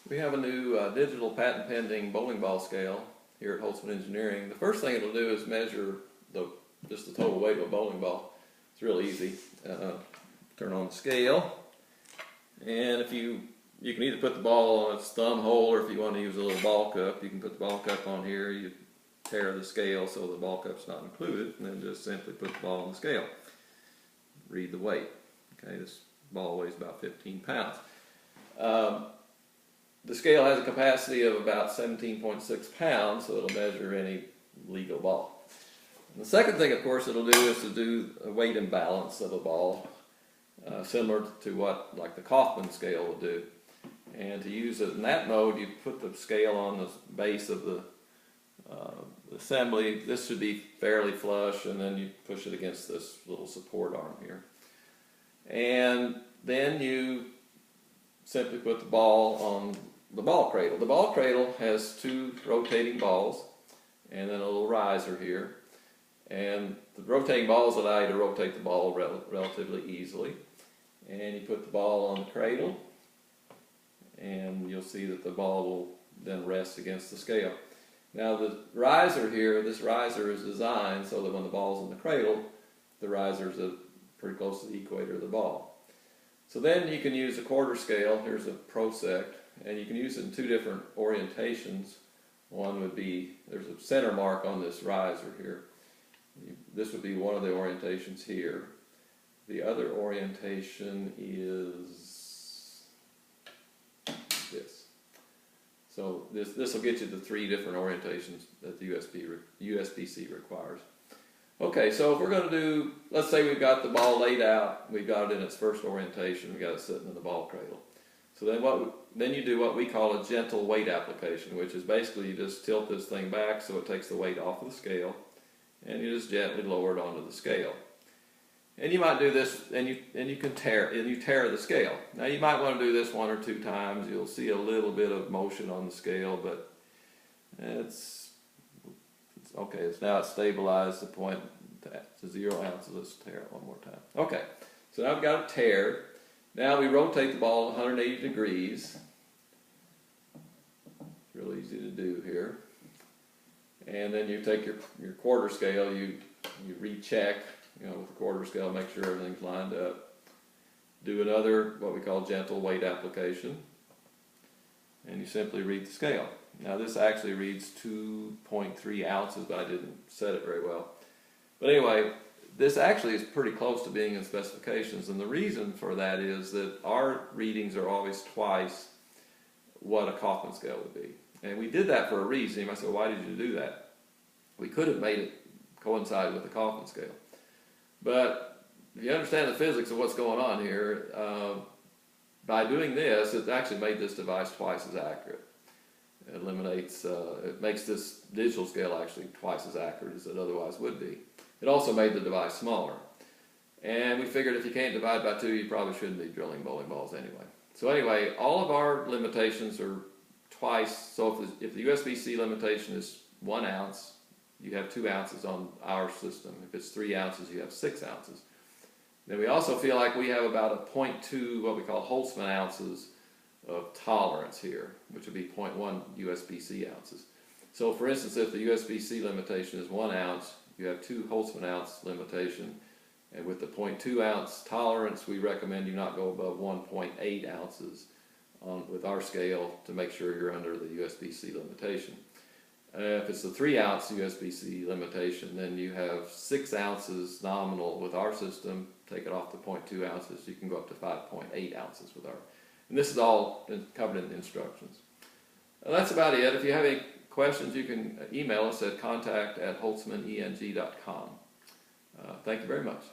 We have a new digital patent pending bowling ball scale here at Holtzman Engineering. The first thing it'll do is measure just the total weight of a bowling ball. It's real easy. Turn on the scale, and if you can either put the ball on its thumb hole, or if you want to use a little ball cup, you can put the ball cup on here. You tear the scale so the ball cup's not included, and then just simply put the ball on the scale. Read the weight. Okay, this ball weighs about 15 pounds. The scale has a capacity of about 17.6 pounds, so it'll measure any legal ball. And the second thing, of course, it'll do is to do a weight imbalance of a ball, similar to what like the KAUFMAN scale will do. And to use it in that mode, you put the scale on the base of the assembly. This should be fairly flush, and then you push it against this little support arm here. And then you simply put the ball on the ball cradle. The ball cradle has two rotating balls and then a little riser here. And the rotating balls allow you to rotate the ball relatively easily. And you put the ball on the cradle, and you'll see that the ball will then rest against the scale. Now the riser here, this riser is designed so that when the ball's in the cradle, the riser is pretty close to the equator of the ball. So then you can use a quarter scale. Here's a prosect, and you can use it in two different orientations. One would be, there's a center mark on this riser here. This would be one of the orientations here. The other orientation is this. So this will get you the three different orientations that the USB-C requires. Okay, so if we're going to do, let's say we've got the ball laid out, we've got it in its first orientation, we've got it sitting in the ball cradle. So then you do what we call a gentle weight application, which is basically you just tilt this thing back so it takes the weight off of the scale, and you just gently lower it onto the scale. And you might do this, and you tear the scale. Now you might want to do this one or two times. You'll see a little bit of motion on the scale, but it's okay. It's stabilized to point to 0 ounces. Let's tear it one more time. Okay, so now I've got it teared. Now we rotate the ball 180 degrees. It's real easy to do here. And then you take your quarter scale. You recheck. With the quarter scale, make sure everything's lined up. Do another, what we call gentle weight application, and you simply read the scale. Now this actually reads 2.3 ounces, but I didn't set it very well. But anyway, this actually is pretty close to being in specifications, and the reason for that is that our readings are always twice what a KAUFMAN scale would be. And we did that for a reason. You might say, well, why did you do that? We could have made it coincide with the KAUFMAN scale. But if you understand the physics of what's going on here, by doing this, it actually made this device twice as accurate. It makes this digital scale actually twice as accurate as it otherwise would be. It also made the device smaller. And we figured if you can't divide by 2, you probably shouldn't be drilling bowling balls anyway. So anyway, all of our limitations are twice. So if the USB-C limitation is 1 ounce, you have 2 ounces on our system. If it's 3 ounces, you have 6 ounces. Then we also feel like we have about a 0.2, what we call Holtzman ounces of tolerance here, which would be 0.1 USB-C ounces. So for instance, if the USB-C limitation is 1 ounce, you have 2 Holtzman ounce limitation. And with the 0.2 ounce tolerance, we recommend you not go above 1.8 ounces with our scale to make sure you're under the USB-C limitation. If it's the 3 ounce USB-C limitation, then you have 6 ounces nominal with our system. Take it off to 0.2 ounces, you can go up to 5.8 ounces with our. And this is all covered in the instructions. That's about it. If you have any questions, you can email us at contact@holtzmaneng.com. Thank you very much.